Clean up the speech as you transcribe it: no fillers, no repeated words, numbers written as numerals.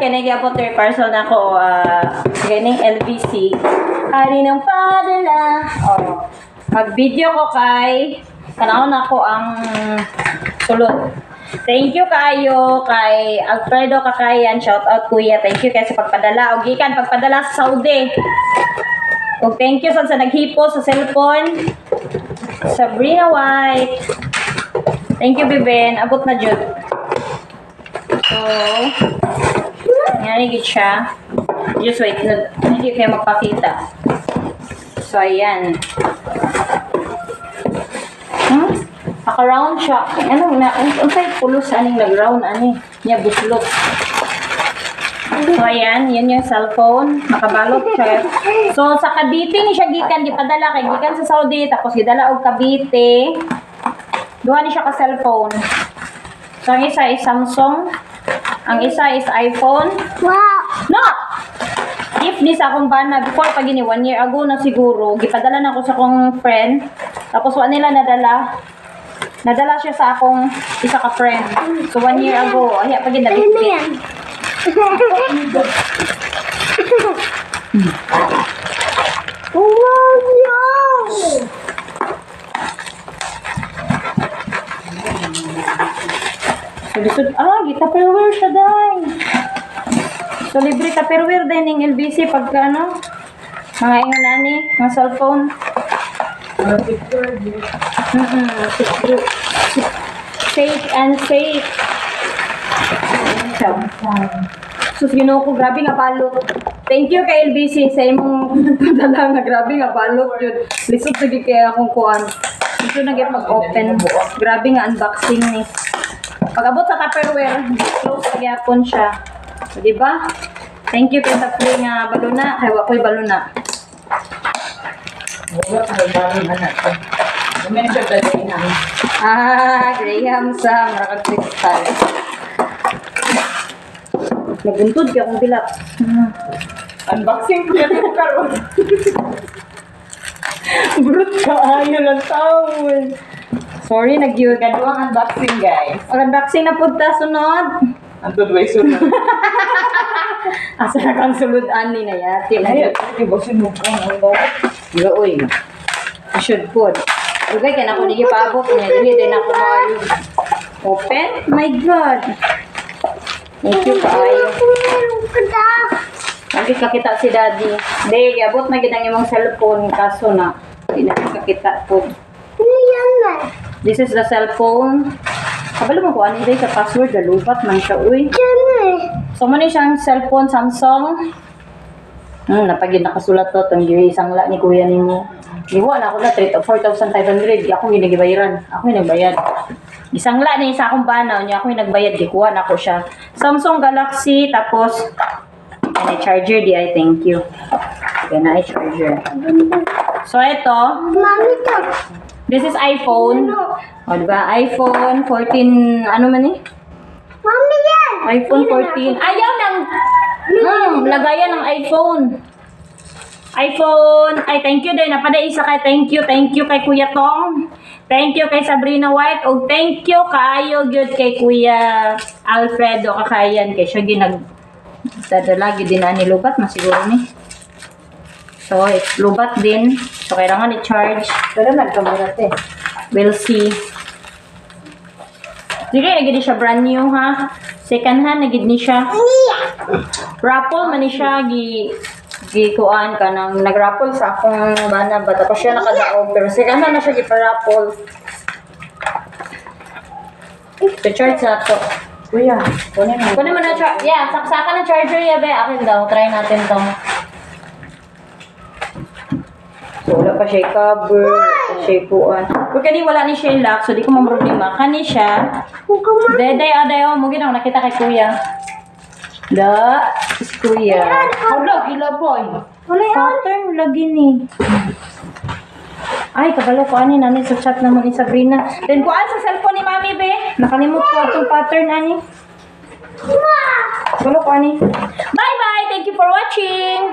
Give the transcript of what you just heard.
kay nagyapon 3 person ako ganing LBC. Hari ng padala. Oh. Mag-video ko kay kanahon ako ang sulod. Thank you kayo kay Alfredo Kakayan. Shout out kuya. Thank you kay sa pagpadala. O gikan pagpadala sa Saudi. O thank you sa naghipo sa cellphone. Sabrina White. Thank you Biben. Abot na jud. So, nangyari gid siya. Just wait. Hindi kayo magpakita. So, ayan. Naka-round siya. Ano na? Ang sa'yo pulos aning nag-round ani. Niya buslot. So, ayan. Yan yung cellphone. Nakabalot siya. So, sa Cavite ni siya gikan. Gipadala kay gikan sa Saudi. Tapos gidala og Cavite. Duha ni siya ka cellphone. So, ang isa is Samsung. Ang isa is iPhone. Wow! No! Gift ni sa akong bana. Before pag ini 1 year ago na siguro. Gipadala na ako sa akong friend. Tapos wa nila nadala. Nadala siya sa akong isa ka friend. So 1 year ago. Ay, pag Ano ginabit. yan? Wow! So, lisod, gita-perware siya, day. So, libre ta-perware din ng LBC pagka, ano, mga ingon ani, mga cellphone. Safe and safe. Sus, ginoo ko, grabe nga balot. Thank you kay LBC sa imong padala nga grabe nga balot yun. Lisod lagi kaya akong kuan. Ito na pag-open. Grabe nga unboxing ni. Pag-abot sa Tupperware, close nagyapon siya. So, diba? Thank you kay Tapri nga baluna. Kaya wako'y baluna. Wala ka baluna na ito. May siya dali na. Graham sa Marakag Crystal. Nabuntod ka akong bilat. Unboxing ko yan ito karoon. Brut ka, ayaw lang tawon. Sorry, nag-yun. Kaduang unboxing, guys. Mag-unboxing na punta, sunod. Antod way sunod. Asa na kang sulod ani na yati. Ay, ibosin mo ko ang bawat. Uy. I should put. Okay, kaya na ako hindi paabot niya. Dili din ako maayo. Open? My God. Thank you, kaayo. Lagi kakita si Daddy. Hindi, abot na ginang imong cellphone. Kaso na, hindi na kakita po. Ano yan na? This is the cellphone. Kabalo mo ko, ano day sa password? Galubat man siya, uy. Diyan eh. So, muna siyang cellphone, Samsung. Napagin nakasulat to. Itong isang la ni kuya ni mo. Iwa na ako na, 4,500. Ako yung nagibayaran. Ako yung nagbayad. Isang la na isa akong banaw niya. Ako yung nagbayad. Gikuha na ako siya. Samsung Galaxy. Tapos, ay charger di ay thank you. Yan na ay charger. So, ito. Mami to. This is iPhone. O, diba? iPhone 14, ano man eh? Mami yan. iPhone 14. Ayaw ng lagayan ng iPhone. iPhone. Ay, thank you din. Napada isa kay thank you. Thank you kay Kuya Tong. Thank you kay Sabrina White. O thank you kaayo gyud kay Kuya Alfredo Kakayan. Kay siya ginag dadala gyud din ani lubat masiguro ni. So, it's lubat din. So, kailangan i-charge. Pero nagkamulat eh. We'll see. Sige, nagid siya brand new ha. Second hand, nagid ni siya. Raffle man ni siya. Gikuan ka nang nag-raffle sa akong bana ba. Tapos siya nakadaog. Pero second hand na siya gipa-raffle. To-charge na to. Kuya, kunin mo. Kunin mo na charge. Yeah, saksakan na charger ya be. Akin daw. Try natin to. So, wala pa siya cover. Siya kuan. Kung kani wala ni siya lock, so di ko mamroblema. Kani siya. Deday, adayo. Mugin ako nakita kay kuya. Da, is kuya. Hala, gila po. Pattern lagi ni. Ay, kabalo ko ani nani sa chat naman ni Sabrina. Then kuan sa cellphone ni Mami be. Nakalimot ko atong pattern ani. Kabalo ko ani. Bye bye. Thank you for watching.